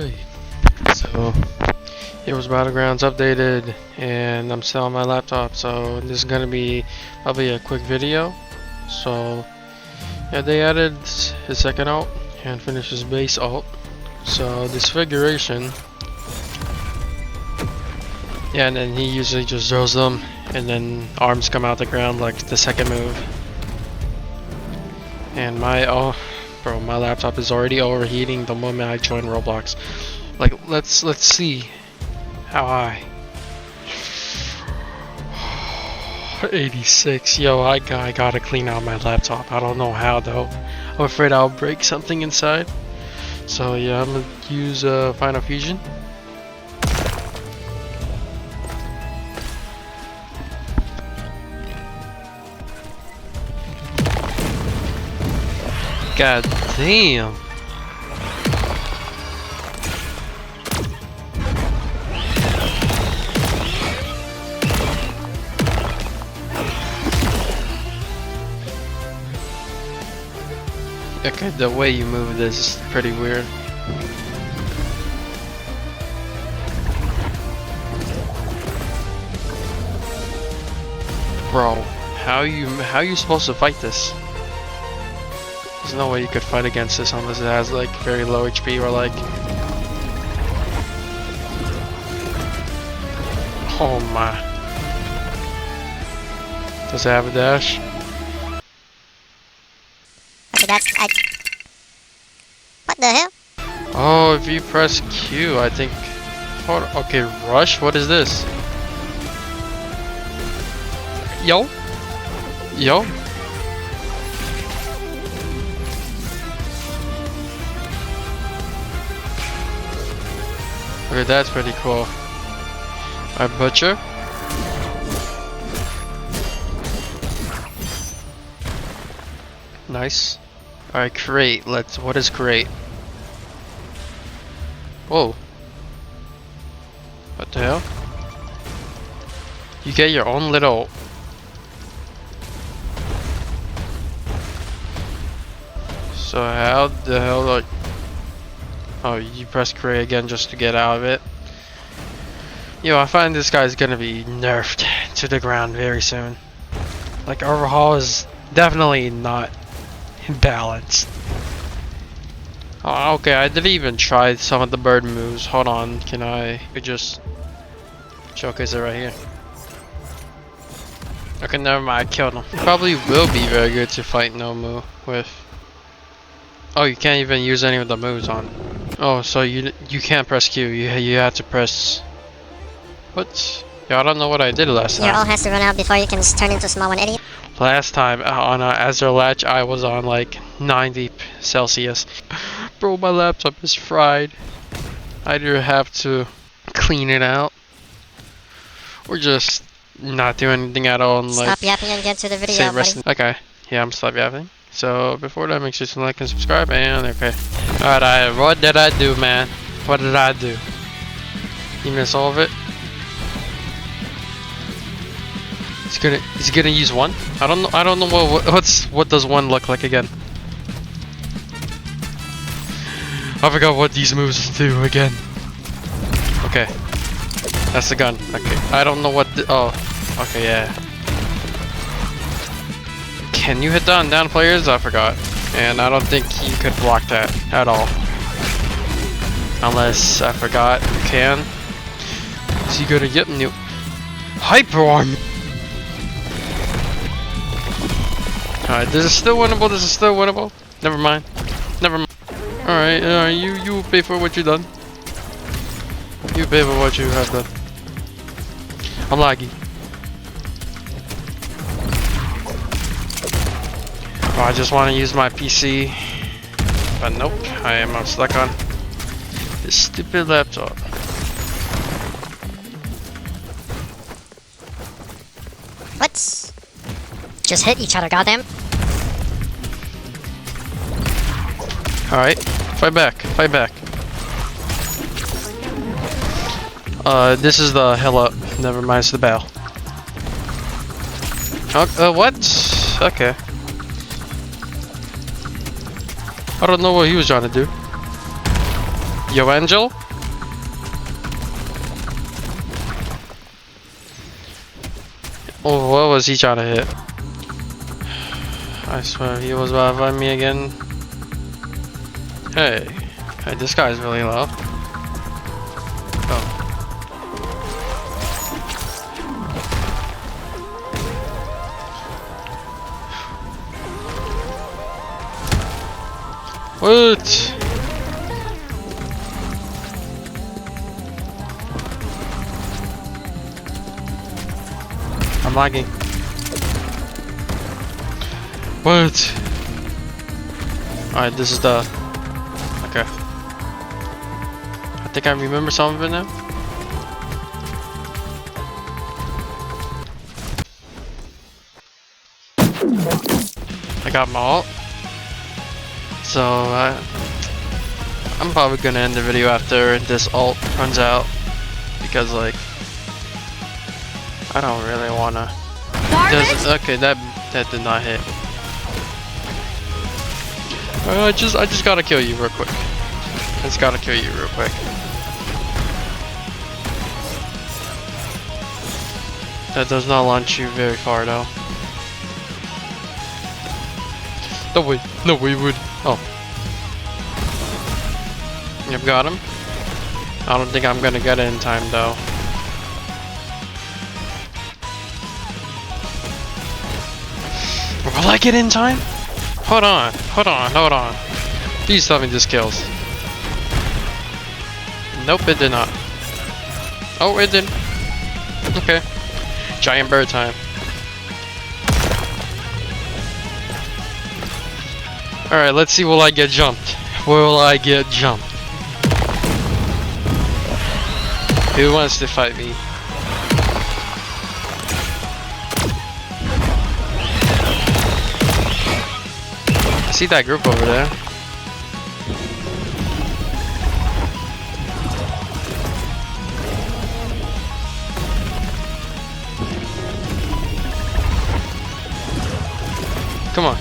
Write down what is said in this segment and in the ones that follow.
Alright, so Heroes Battlegrounds updated and I'm still on my laptop, so this is gonna be probably a quick video. So yeah, they added his second ult and finished his base ult. So disfiguration, yeah, and then he usually just throws them and then arms come out the ground like the second move. And my my laptop is already overheating the moment I join Roblox. Like, let's see how high. 86. Yo, I gotta clean out my laptop. I don't know how though. I'm afraid I'll break something inside. So yeah, I'm gonna use Final Fusion. God damn. Okay, the way you move this is pretty weird. Bro, how you supposed to fight this? There's no way you could fight against this unless it has like very low HP or like. Oh my. Does it have a dash? Okay, what the hell? Oh, if you press Q, I think. Hold on. Okay, rush. What is this? Yo. Yo. Okay, that's pretty cool. I butcher. Nice. Alright, create. What is create? Whoa. What the hell? You get your own little. So how the hell like? Oh, you press create again just to get out of it. Yo, I find this guy's gonna be nerfed to the ground very soon. Like, overhaul is definitely not balanced. Oh, okay, I didn't even try some of the bird moves. Hold on, can I just showcase it right here? Okay, never mind, I killed him. It probably will be very good to fight Nomu with. Oh, you can't even use any of the moves on. Oh, so you can't press Q. You have to press. What? Yeah, I don't know what I did last time. Your ult has to run out before you can turn into a small one, idiot. Last time on Azure Latch, I was on like 90 Celsius. Bro, my laptop is fried. I either have to clean it out or just not do anything at all and like. Stop yapping and get to the video, buddy. Okay, yeah, I'm stop yapping. So before that, make sure to like and subscribe. And okay, alright, what did I do, man? What did I do? You miss all of it? He's gonna use one. I don't know what does one look like again. I forgot what these moves do again. Okay, that's the gun. Okay, I don't know what. Oh, okay, yeah. Can you hit down players? I forgot, and I don't think you could block that at all. Unless I forgot you can. Is he gonna get new hyper arm? Alright, this is still winnable. This is still winnable. Never mind. Never mind. Alright, you pay for what you done. You pay for what you have done. I'm laggy. Oh, I just want to use my PC. But nope, I am stuck on this stupid laptop. What? Just hit each other, goddamn. Alright, fight back, fight back. This is the hell up. Never mind, it's the battle. What? Okay. I don't know what he was trying to do. Yo, Angel? Oh, what was he trying to hit? I swear he was about to find me again. Hey, this guy's really low. Oh. What? I'm lagging. What? Alright, this is the... Okay. I think I remember some of it now. I got my ult. So, I'm probably gonna end the video after this ult runs out. Because, like... I don't really wanna... Okay, that did not hit. I just gotta kill you real quick. I just gotta kill you real quick. That does not launch you very far though. No way would. Oh. Yep, got him. I don't think I'm gonna get it in time though. Will I get in time? Hold on. Please tell me this kills. Nope, it did not. Oh, it did. Okay. Giant bird time. Alright, let's see, will I get jumped? Will I get jumped? Who wants to fight me? I see that group over there. Come on.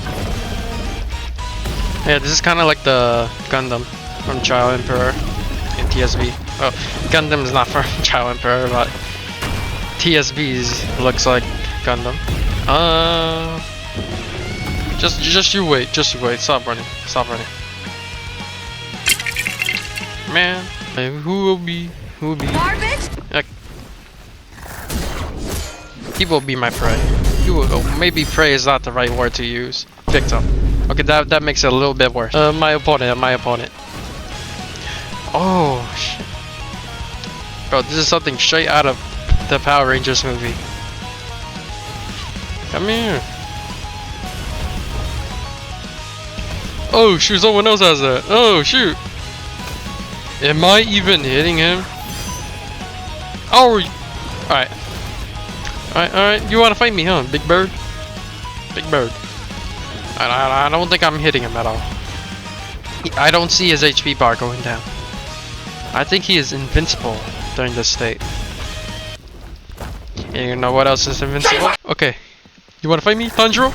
Yeah, this is kind of like the Gundam from Child Emperor in TSB. Oh, Gundam is not from Child Emperor, but TSB looks like Gundam. Just you wait. Stop running. Man, who will be? Garbage? He will be my prey. Maybe prey is not the right word to use. Victim. Okay, that makes it a little bit worse. My opponent. Oh shit. Bro, this is something straight out of the Power Rangers movie. Come here. Oh shoot, someone else has that. Oh shoot. Am I even hitting him? Oh, alright. You wanna fight me, huh? Big bird? I don't think I'm hitting him at all. I don't see his HP bar going down. I think he is invincible during this state. And you know what else is invincible? Okay. You wanna fight me, Tanjiro?